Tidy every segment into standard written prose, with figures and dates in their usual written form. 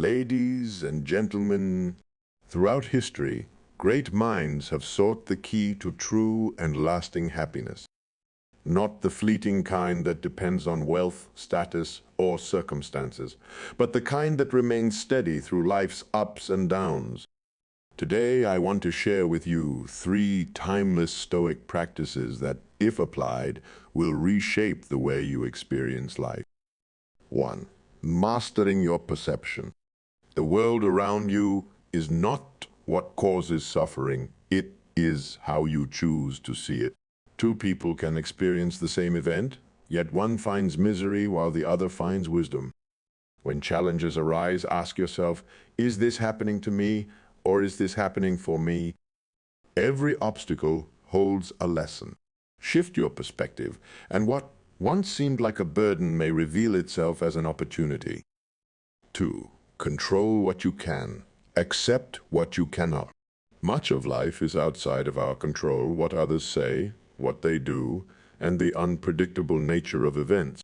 Ladies and gentlemen, throughout history, great minds have sought the key to true and lasting happiness. Not the fleeting kind that depends on wealth, status, or circumstances, but the kind that remains steady through life's ups and downs. Today, I want to share with you 3 timeless Stoic practices that, if applied, will reshape the way you experience life. 1. Mastering your perception. The world around you is not what causes suffering, it is how you choose to see it. 2 people can experience the same event, yet one finds misery while the other finds wisdom. When challenges arise, ask yourself, is this happening to me, or is this happening for me? Every obstacle holds a lesson. Shift your perspective, and what once seemed like a burden may reveal itself as an opportunity. 2. Control what you can. Accept what you cannot. Much of life is outside of our control, what others say, what they do, and the unpredictable nature of events.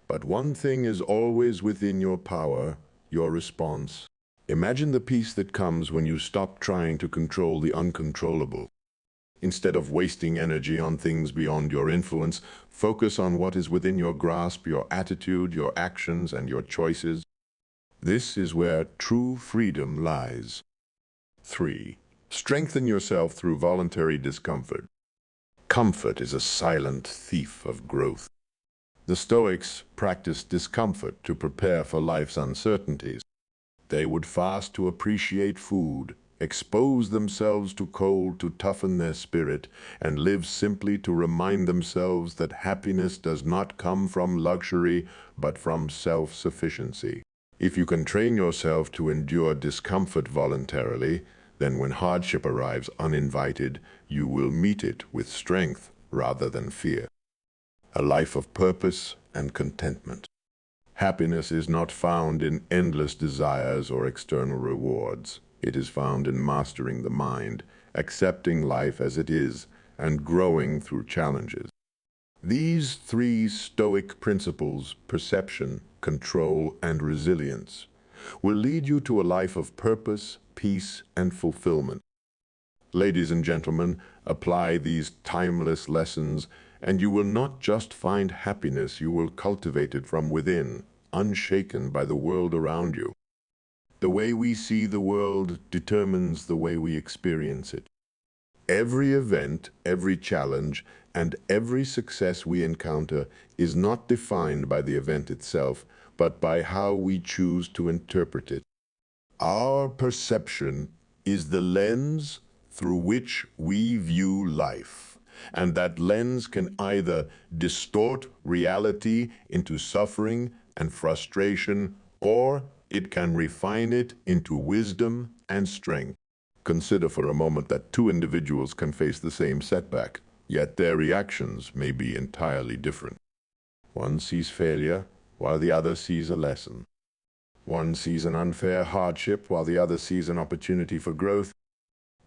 But one thing is always within your power, your response. Imagine the peace that comes when you stop trying to control the uncontrollable. Instead of wasting energy on things beyond your influence, focus on what is within your grasp, your attitude, your actions, and your choices. This is where true freedom lies. 3. Strengthen yourself through voluntary discomfort. Comfort is a silent thief of growth. The Stoics practiced discomfort to prepare for life's uncertainties. They would fast to appreciate food, expose themselves to cold to toughen their spirit, and live simply to remind themselves that happiness does not come from luxury, but from self-sufficiency. If you can train yourself to endure discomfort voluntarily, then when hardship arrives uninvited, you will meet it with strength rather than fear. A life of purpose and contentment. Happiness is not found in endless desires or external rewards. It is found in mastering the mind, accepting life as it is, and growing through challenges. These 3 Stoic principles, perception, control, and resilience, will lead you to a life of purpose, peace, and fulfillment. Ladies and gentlemen, apply these timeless lessons, and you will not just find happiness, you will cultivate it from within, unshaken by the world around you. The way we see the world determines the way we experience it. Every event, every challenge, and every success we encounter is not defined by the event itself, but by how we choose to interpret it. Our perception is the lens through which we view life, and that lens can either distort reality into suffering and frustration, or it can refine it into wisdom and strength. Consider for a moment that 2 individuals can face the same setback, yet their reactions may be entirely different. One sees failure, while the other sees a lesson. One sees an unfair hardship, while the other sees an opportunity for growth.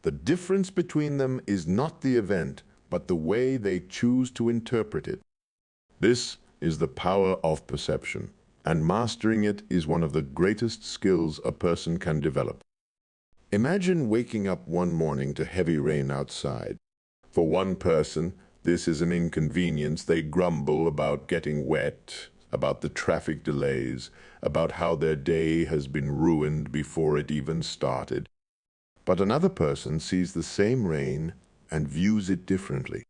The difference between them is not the event, but the way they choose to interpret it. This is the power of perception, and mastering it is one of the greatest skills a person can develop. Imagine waking up one morning to heavy rain outside. For one person, this is an inconvenience. They grumble about getting wet, about the traffic delays, about how their day has been ruined before it even started. But another person sees the same rain and views it differently.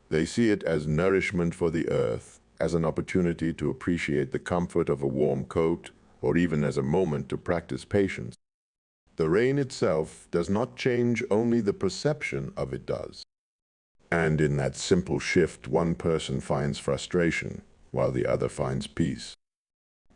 They see it as nourishment for the earth, as an opportunity to appreciate the comfort of a warm coat, or even as a moment to practice patience. The rain itself does not change, only the perception of it does. And in that simple shift, one person finds frustration, while the other finds peace.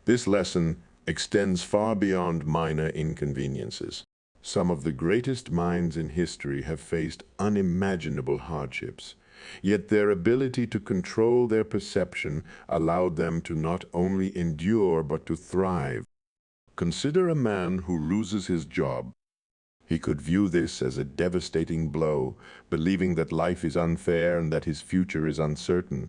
This lesson extends far beyond minor inconveniences. Some of the greatest minds in history have faced unimaginable hardships, yet their ability to control their perception allowed them to not only endure but to thrive. Consider a man who loses his job. He could view this as a devastating blow, believing that life is unfair and that his future is uncertain.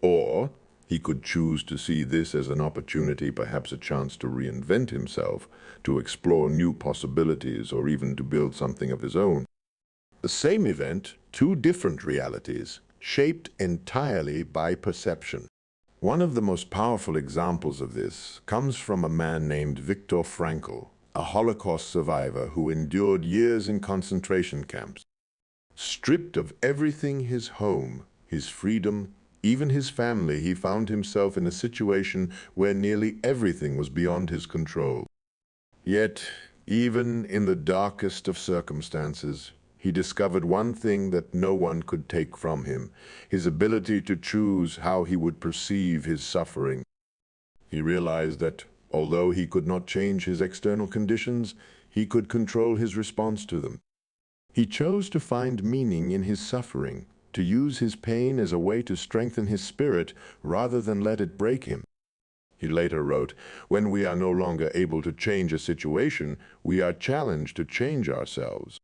Or He could choose to see this as an opportunity, perhaps a chance to reinvent himself, to explore new possibilities, or even to build something of his own. The same event, two different realities, shaped entirely by perception. One of the most powerful examples of this comes from a man named Viktor Frankl, a Holocaust survivor who endured years in concentration camps. Stripped of everything, his home, his freedom, even his family, he found himself in a situation where nearly everything was beyond his control. Yet, even in the darkest of circumstances, he discovered one thing that no one could take from him: his ability to choose how he would perceive his suffering. He realized that, although he could not change his external conditions, he could control his response to them. He chose to find meaning in his suffering, to use his pain as a way to strengthen his spirit rather than let it break him. He later wrote, "When we are no longer able to change a situation, we are challenged to change ourselves."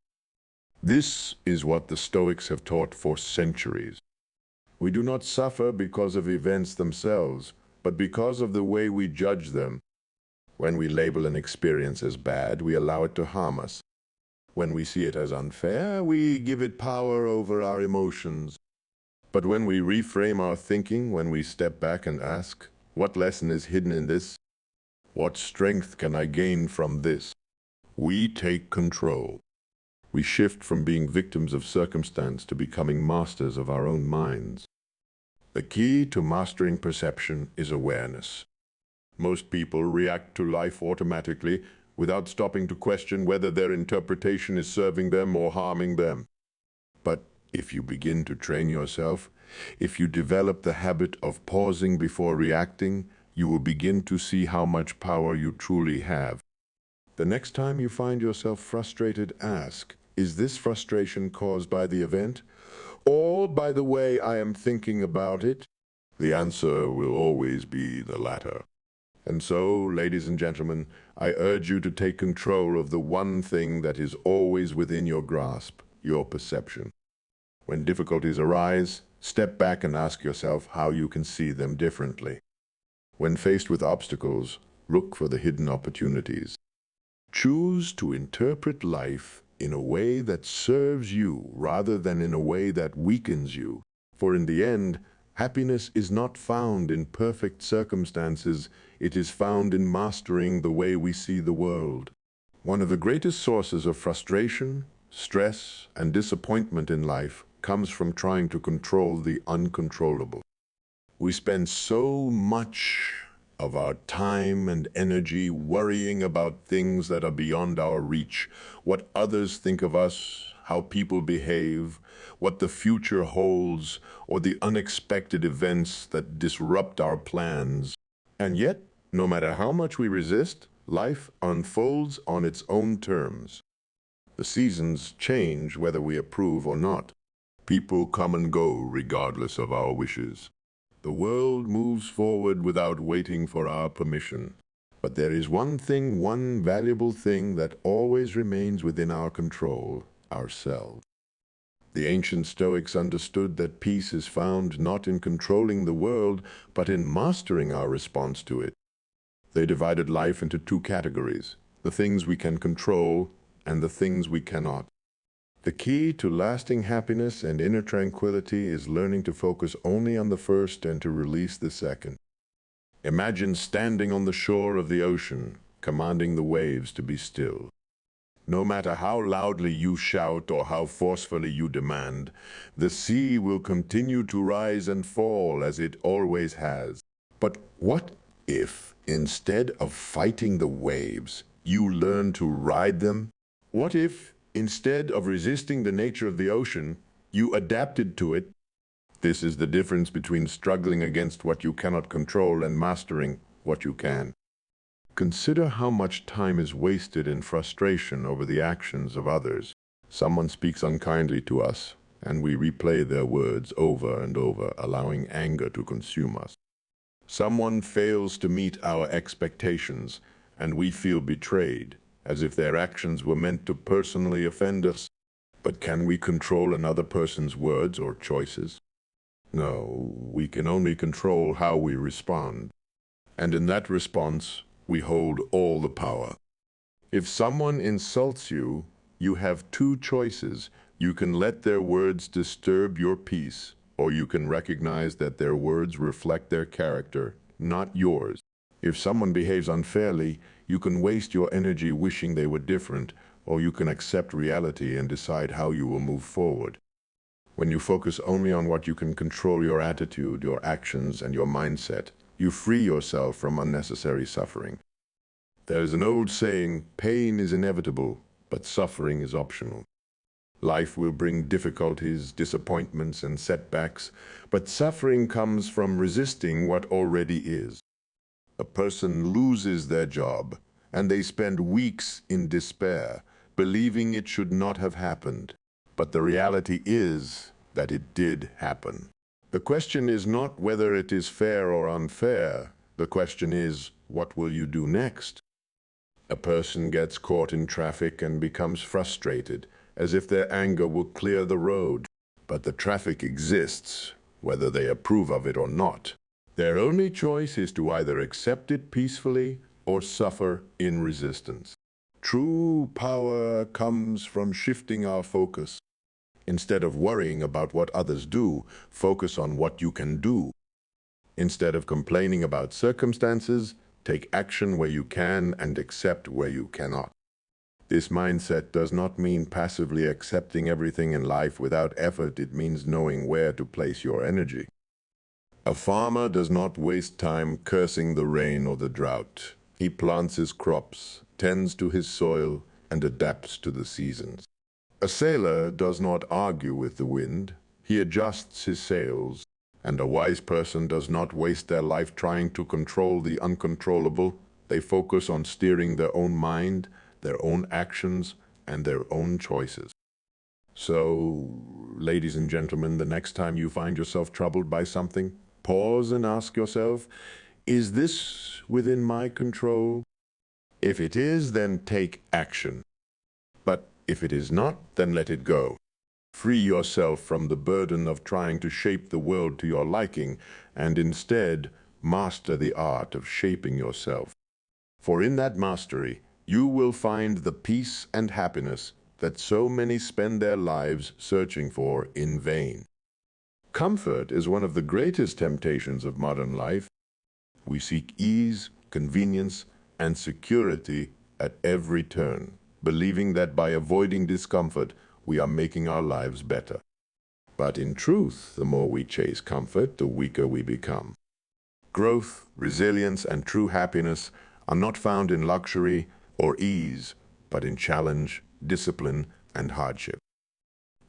This is what the Stoics have taught for centuries. We do not suffer because of events themselves, but because of the way we judge them. When we label an experience as bad, we allow it to harm us. When we see it as unfair, we give it power over our emotions. But when we reframe our thinking, when we step back and ask, what lesson is hidden in this? What strength can I gain from this? We take control. We shift from being victims of circumstance to becoming masters of our own minds. The key to mastering perception is awareness. Most people react to life automatically without stopping to question whether their interpretation is serving them or harming them. But if you begin to train yourself, if you develop the habit of pausing before reacting, you will begin to see how much power you truly have. The next time you find yourself frustrated, ask, is this frustration caused by the event, or by the way I am thinking about it? The answer will always be the latter. And so, ladies and gentlemen, I urge you to take control of the one thing that is always within your grasp, your perception. When difficulties arise, step back and ask yourself how you can see them differently. When faced with obstacles, look for the hidden opportunities. Choose to interpret life in a way that serves you rather than in a way that weakens you. For in the end, happiness is not found in perfect circumstances, it is found in mastering the way we see the world. One of the greatest sources of frustration, stress, and disappointment in life comes from trying to control the uncontrollable. We spend so much of our time and energy worrying about things that are beyond our reach, what others think of us, how people behave, what the future holds, or the unexpected events that disrupt our plans. And yet, no matter how much we resist, life unfolds on its own terms. The seasons change whether we approve or not. People come and go regardless of our wishes. The world moves forward without waiting for our permission. But there is one thing, one valuable thing that always remains within our control: ourselves. The ancient Stoics understood that peace is found not in controlling the world, but in mastering our response to it. They divided life into two categories: the things we can control and the things we cannot. The key to lasting happiness and inner tranquility is learning to focus only on the first and to release the second. Imagine standing on the shore of the ocean, commanding the waves to be still. No matter how loudly you shout or how forcefully you demand, the sea will continue to rise and fall as it always has. But what if, instead of fighting the waves, you learn to ride them? What if, instead of resisting the nature of the ocean, you adapted to it? This is the difference between struggling against what you cannot control and mastering what you can. Consider how much time is wasted in frustration over the actions of others. Someone speaks unkindly to us, and we replay their words over and over, allowing anger to consume us. Someone fails to meet our expectations, and we feel betrayed, as if their actions were meant to personally offend us. But can we control another person's words or choices? No, we can only control how we respond. And in that response, we hold all the power. If someone insults you, you have two choices. You can let their words disturb your peace, or you can recognize that their words reflect their character, not yours. If someone behaves unfairly, you can waste your energy wishing they were different, or you can accept reality and decide how you will move forward. When you focus only on what you can control, your attitude, your actions, and your mindset, you free yourself from unnecessary suffering. There is an old saying, pain is inevitable, but suffering is optional. Life will bring difficulties, disappointments, and setbacks, but suffering comes from resisting what already is. A person loses their job, and they spend weeks in despair, believing it should not have happened. But the reality is that it did happen. The question is not whether it is fair or unfair. The question is, what will you do next? A person gets caught in traffic and becomes frustrated, as if their anger will clear the road. But the traffic exists, whether they approve of it or not. Their only choice is to either accept it peacefully or suffer in resistance. True power comes from shifting our focus. Instead of worrying about what others do, focus on what you can do. Instead of complaining about circumstances, take action where you can and accept where you cannot. This mindset does not mean passively accepting everything in life without effort. It means knowing where to place your energy. A farmer does not waste time cursing the rain or the drought. He plants his crops, tends to his soil, and adapts to the seasons. A sailor does not argue with the wind. He adjusts his sails. And a wise person does not waste their life trying to control the uncontrollable. They focus on steering their own mind, their own actions, and their own choices. So, ladies and gentlemen, the next time you find yourself troubled by something, pause and ask yourself, is this within my control? If it is, then take action. But if it is not, then let it go. Free yourself from the burden of trying to shape the world to your liking, and instead master the art of shaping yourself. For in that mastery, you will find the peace and happiness that so many spend their lives searching for in vain. Comfort is one of the greatest temptations of modern life. We seek ease, convenience, and security at every turn, believing that by avoiding discomfort, we are making our lives better. But in truth, the more we chase comfort, the weaker we become. Growth, resilience, and true happiness are not found in luxury or ease, but in challenge, discipline, and hardship.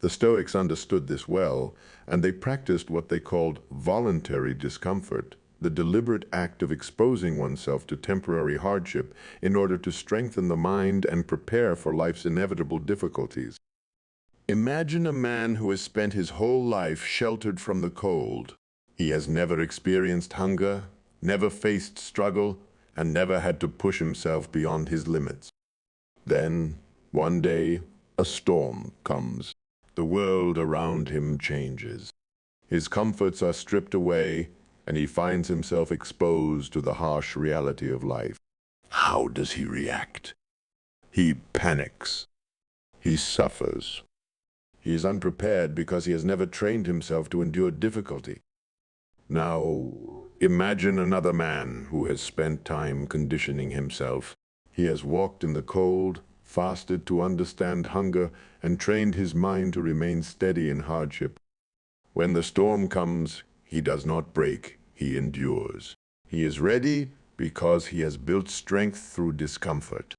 The Stoics understood this well, and they practiced what they called voluntary discomfort, the deliberate act of exposing oneself to temporary hardship in order to strengthen the mind and prepare for life's inevitable difficulties. Imagine a man who has spent his whole life sheltered from the cold. He has never experienced hunger, never faced struggle, and never had to push himself beyond his limits. Then, one day, a storm comes. The world around him changes. His comforts are stripped away, and he finds himself exposed to the harsh reality of life. How does he react? He panics. He suffers. He is unprepared because he has never trained himself to endure difficulty. Now, imagine another man who has spent time conditioning himself. He has walked in the cold, fasted to understand hunger, and trained his mind to remain steady in hardship. When the storm comes, he does not break, he endures. He is ready because he has built strength through discomfort.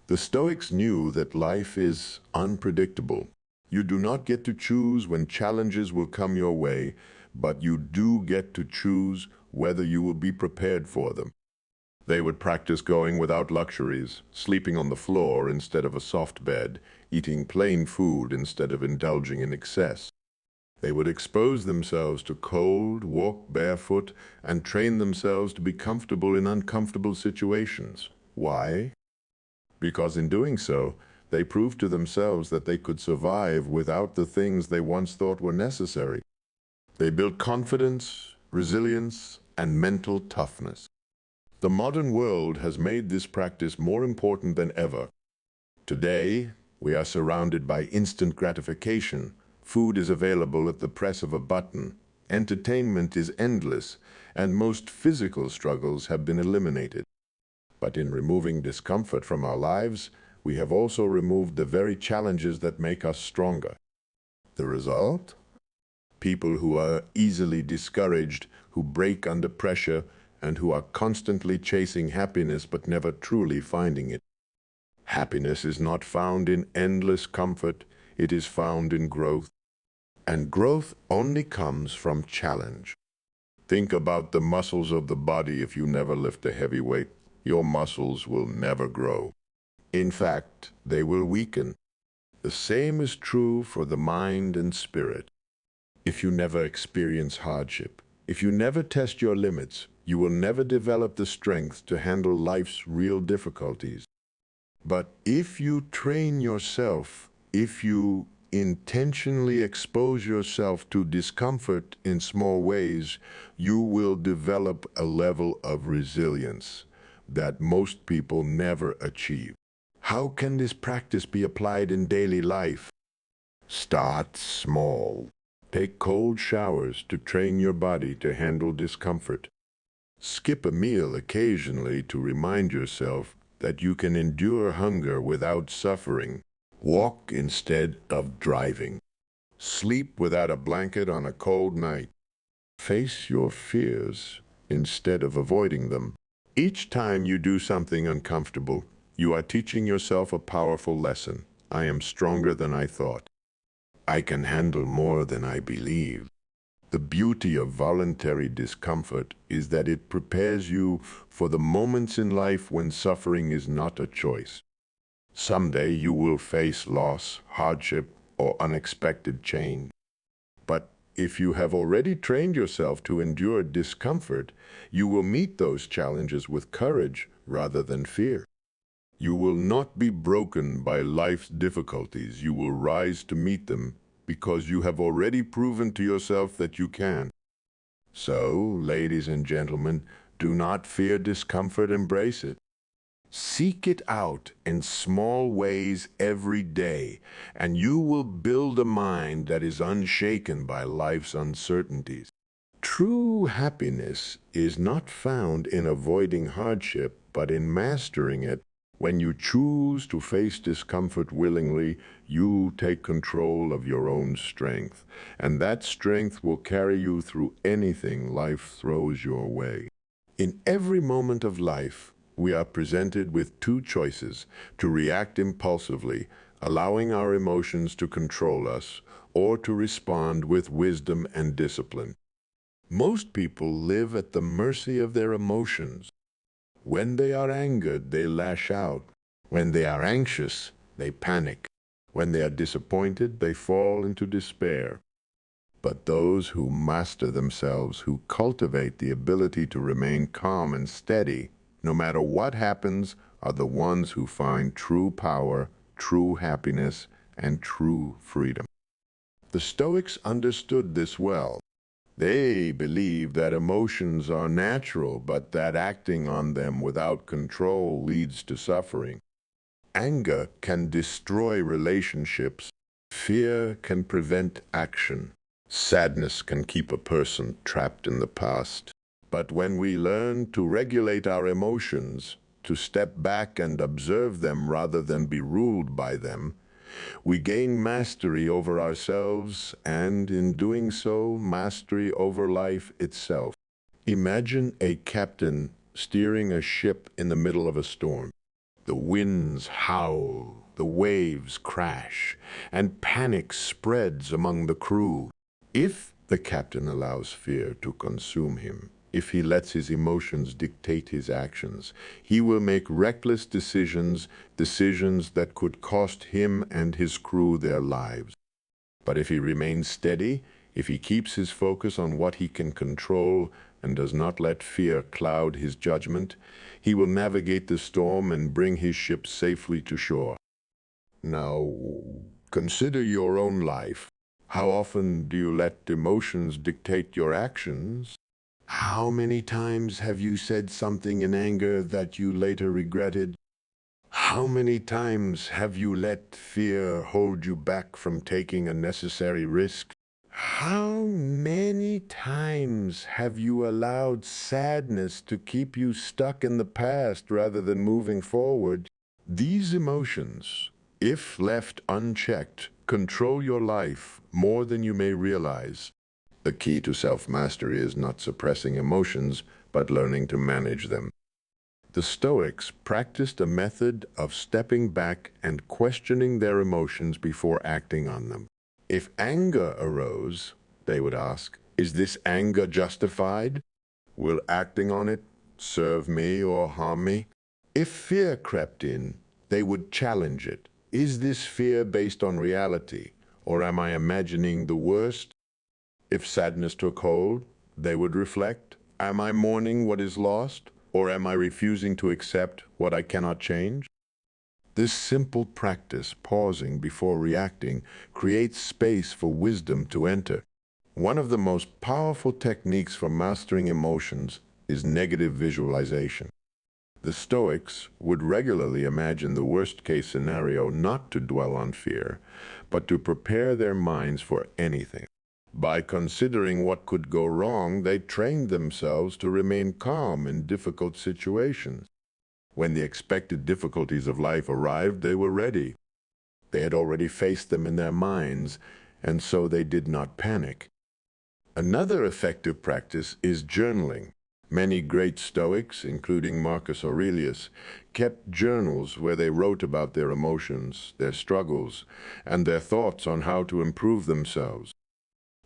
The Stoics knew that life is unpredictable. You do not get to choose when challenges will come your way, but you do get to choose whether you will be prepared for them. They would practice going without luxuries, sleeping on the floor instead of a soft bed, eating plain food instead of indulging in excess. They would expose themselves to cold, walk barefoot, and train themselves to be comfortable in uncomfortable situations. Why? Because in doing so, they proved to themselves that they could survive without the things they once thought were necessary. They build confidence, resilience, and mental toughness. The modern world has made this practice more important than ever. Today, we are surrounded by instant gratification. Food is available at the press of a button. Entertainment is endless, and most physical struggles have been eliminated. But in removing discomfort from our lives, we have also removed the very challenges that make us stronger. The result? People who are easily discouraged, who break under pressure, and who are constantly chasing happiness but never truly finding it. Happiness is not found in endless comfort, it is found in growth. And growth only comes from challenge. Think about the muscles of the body. If you never lift a heavy weight, your muscles will never grow. In fact, they will weaken. The same is true for the mind and spirit. If you never experience hardship, if you never test your limits, you will never develop the strength to handle life's real difficulties. But if you train yourself, if you intentionally expose yourself to discomfort in small ways, you will develop a level of resilience that most people never achieve. How can this practice be applied in daily life? Start small. Take cold showers to train your body to handle discomfort. Skip a meal occasionally to remind yourself that you can endure hunger without suffering. Walk instead of driving. Sleep without a blanket on a cold night. Face your fears instead of avoiding them. Each time you do something uncomfortable, you are teaching yourself a powerful lesson. I am stronger than I thought. I can handle more than I believe. The beauty of voluntary discomfort is that it prepares you for the moments in life when suffering is not a choice. Someday you will face loss, hardship, or unexpected change. But if you have already trained yourself to endure discomfort, you will meet those challenges with courage rather than fear. You will not be broken by life's difficulties. You will rise to meet them because you have already proven to yourself that you can. So, ladies and gentlemen, do not fear discomfort, embrace it. Seek it out in small ways every day, and you will build a mind that is unshaken by life's uncertainties. True happiness is not found in avoiding hardship, but in mastering it. When you choose to face discomfort willingly, you take control of your own strength, and that strength will carry you through anything life throws your way. In every moment of life, we are presented with two choices: to react impulsively, allowing our emotions to control us, or to respond with wisdom and discipline. Most people live at the mercy of their emotions. When they are angered, they lash out. When they are anxious, they panic. When they are disappointed, they fall into despair. But those who master themselves, who cultivate the ability to remain calm and steady, no matter what happens, are the ones who find true power, true happiness, and true freedom. The Stoics understood this well. They believe that emotions are natural, but that acting on them without control leads to suffering. Anger can destroy relationships. Fear can prevent action. Sadness can keep a person trapped in the past. But when we learn to regulate our emotions, to step back and observe them rather than be ruled by them, we gain mastery over ourselves and, in doing so, mastery over life itself. Imagine a captain steering a ship in the middle of a storm. The winds howl, the waves crash, and panic spreads among the crew. If the captain allows fear to consume him, if he lets his emotions dictate his actions, he will make reckless decisions, decisions that could cost him and his crew their lives. But if he remains steady, if he keeps his focus on what he can control and does not let fear cloud his judgment, he will navigate the storm and bring his ship safely to shore. Now, consider your own life. How often do you let emotions dictate your actions? How many times have you said something in anger that you later regretted? How many times have you let fear hold you back from taking a necessary risk? How many times have you allowed sadness to keep you stuck in the past rather than moving forward? These emotions, if left unchecked, control your life more than you may realize. The key to self-mastery is not suppressing emotions, but learning to manage them. The Stoics practiced a method of stepping back and questioning their emotions before acting on them. If anger arose, they would ask, is this anger justified? Will acting on it serve me or harm me? If fear crept in, they would challenge it. Is this fear based on reality, or am I imagining the worst? If sadness took hold, they would reflect, am I mourning what is lost, or am I refusing to accept what I cannot change? This simple practice, pausing before reacting, creates space for wisdom to enter. One of the most powerful techniques for mastering emotions is negative visualization. The Stoics would regularly imagine the worst-case scenario, not to dwell on fear, but to prepare their minds for anything. By considering what could go wrong, they trained themselves to remain calm in difficult situations. When the expected difficulties of life arrived, they were ready. They had already faced them in their minds, and so they did not panic. Another effective practice is journaling. Many great Stoics, including Marcus Aurelius, kept journals where they wrote about their emotions, their struggles, and their thoughts on how to improve themselves.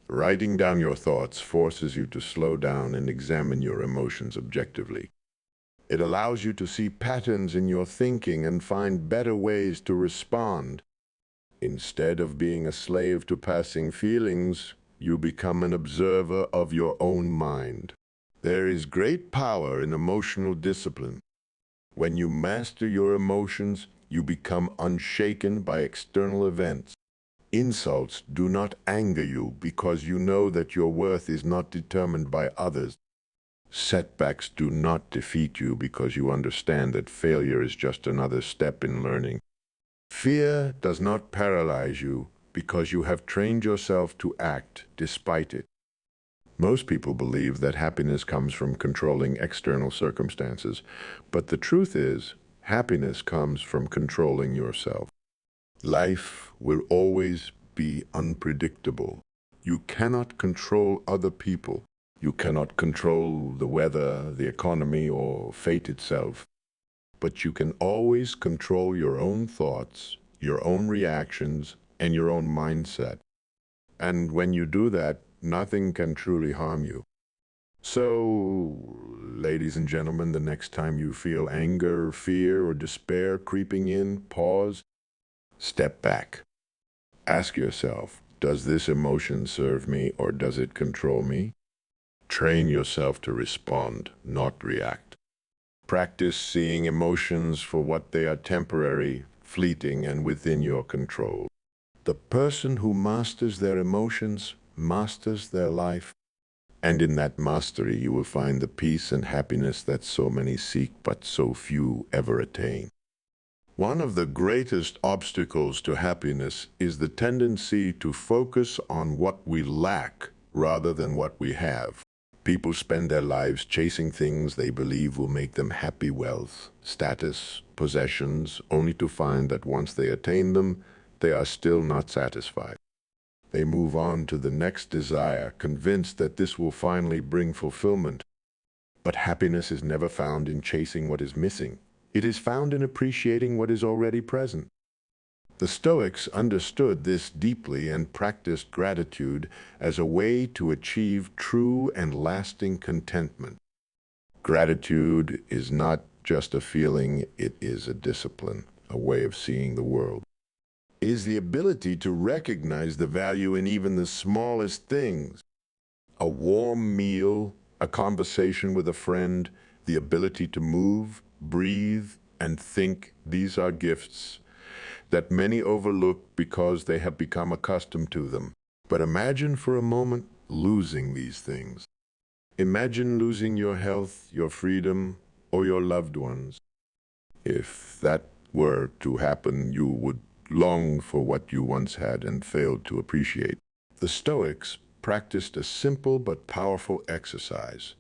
Writing down your thoughts forces you to slow down and examine your emotions objectively. It allows you to see patterns in your thinking and find better ways to respond. Instead of being a slave to passing feelings, you become an observer of your own mind. There is great power in emotional discipline. When you master your emotions, you become unshaken by external events. Insults do not anger you because you know that your worth is not determined by others. Setbacks do not defeat you because you understand that failure is just another step in learning. Fear does not paralyze you because you have trained yourself to act despite it. Most people believe that happiness comes from controlling external circumstances, but the truth is, happiness comes from controlling yourself. Life will always be unpredictable. You cannot control other people. You cannot control the weather, the economy, or fate itself. But you can always control your own thoughts, your own reactions, and your own mindset. And when you do that, nothing can truly harm you. So, ladies and gentlemen, the next time you feel anger, fear, or despair creeping in, pause, step back. Ask yourself, does this emotion serve me or does it control me? Train yourself to respond, not react. Practice seeing emotions for what they are: temporary, fleeting, and within your control. The person who masters their emotions masters their life. And in that mastery, you will find the peace and happiness that so many seek but so few ever attain. One of the greatest obstacles to happiness is the tendency to focus on what we lack rather than what we have. People spend their lives chasing things they believe will make them happy: wealth, status, possessions, only to find that once they attain them, they are still not satisfied. They move on to the next desire, convinced that this will finally bring fulfillment. But happiness is never found in chasing what is missing. It is found in appreciating what is already present. The Stoics understood this deeply and practiced gratitude as a way to achieve true and lasting contentment. Gratitude is not just a feeling, it is a discipline, a way of seeing the world. It is the ability to recognize the value in even the smallest things. A warm meal, a conversation with a friend, the ability to move, breathe, and think. These are gifts that many overlook because they have become accustomed to them. But imagine for a moment losing these things. Imagine losing your health, your freedom, or your loved ones. If that were to happen, you would long for what you once had and failed to appreciate. The Stoics practiced a simple but powerful exercise.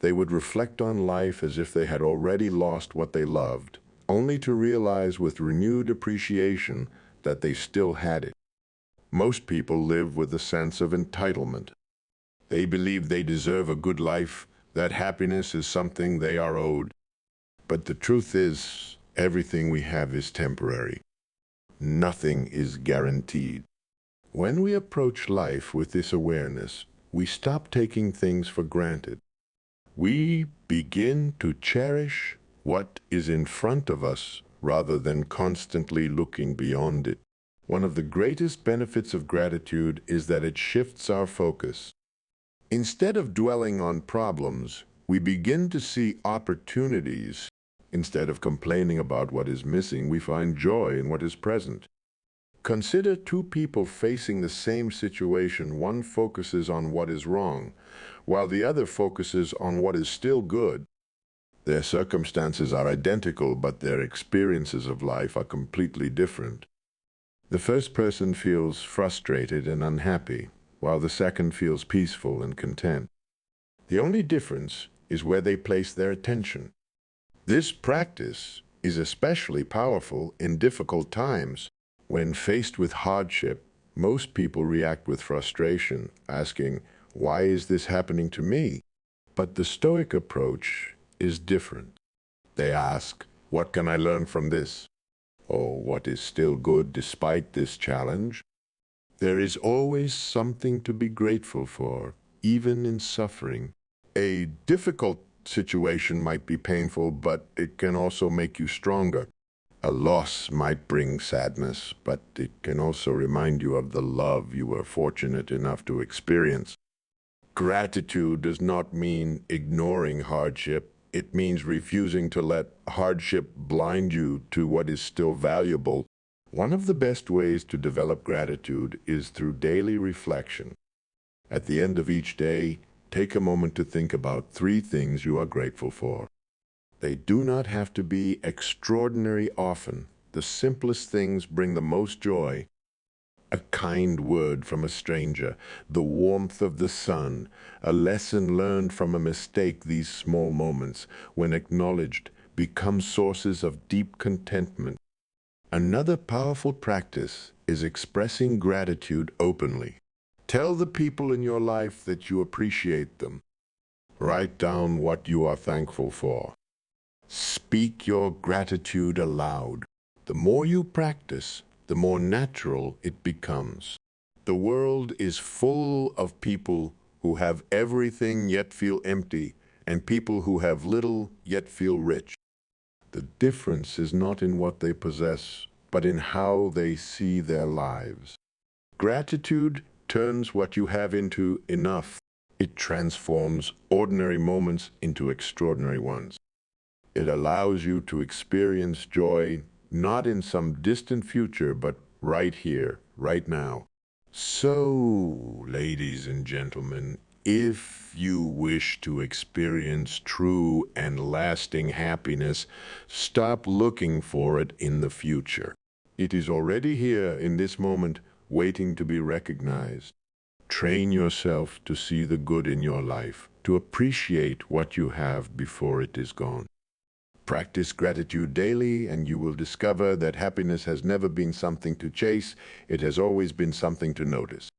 They would reflect on life as if they had already lost what they loved, only to realize with renewed appreciation that they still had it. Most people live with a sense of entitlement. They believe they deserve a good life, that happiness is something they are owed. But the truth is, everything we have is temporary. Nothing is guaranteed. When we approach life with this awareness, we stop taking things for granted. We begin to cherish what is in front of us rather than constantly looking beyond it. One of the greatest benefits of gratitude is that it shifts our focus. Instead of dwelling on problems, we begin to see opportunities. Instead of complaining about what is missing, we find joy in what is present. Consider two people facing the same situation. One focuses on what is wrong, while the other focuses on what is still good. Their circumstances are identical, but their experiences of life are completely different. The first person feels frustrated and unhappy, while the second feels peaceful and content. The only difference is where they place their attention. This practice is especially powerful in difficult times. When faced with hardship, most people react with frustration, asking, "Why is this happening to me?" But the Stoic approach is different. They ask, "What can I learn from this?" Or what is still good despite this challenge? There is always something to be grateful for, even in suffering. A difficult situation might be painful, but it can also make you stronger. A loss might bring sadness, but it can also remind you of the love you were fortunate enough to experience. Gratitude does not mean ignoring hardship. It means refusing to let hardship blind you to what is still valuable. One of the best ways to develop gratitude is through daily reflection. At the end of each day, take a moment to think about 3 things you are grateful for. They do not have to be extraordinary often. The simplest things bring the most joy. A kind word from a stranger, the warmth of the sun, a lesson learned from a mistake. These small moments, when acknowledged, become sources of deep contentment. Another powerful practice is expressing gratitude openly. Tell the people in your life that you appreciate them. Write down what you are thankful for. Speak your gratitude aloud. The more you practice, the more natural it becomes. The world is full of people who have everything yet feel empty, and people who have little yet feel rich. The difference is not in what they possess, but in how they see their lives. Gratitude turns what you have into enough. It transforms ordinary moments into extraordinary ones. It allows you to experience joy not in some distant future, but right here, right now. So, ladies and gentlemen, if you wish to experience true and lasting happiness, stop looking for it in the future. It is already here in this moment, waiting to be recognized. Train yourself to see the good in your life, to appreciate what you have before it is gone. Practice gratitude daily, and you will discover that happiness has never been something to chase. It has always been something to notice.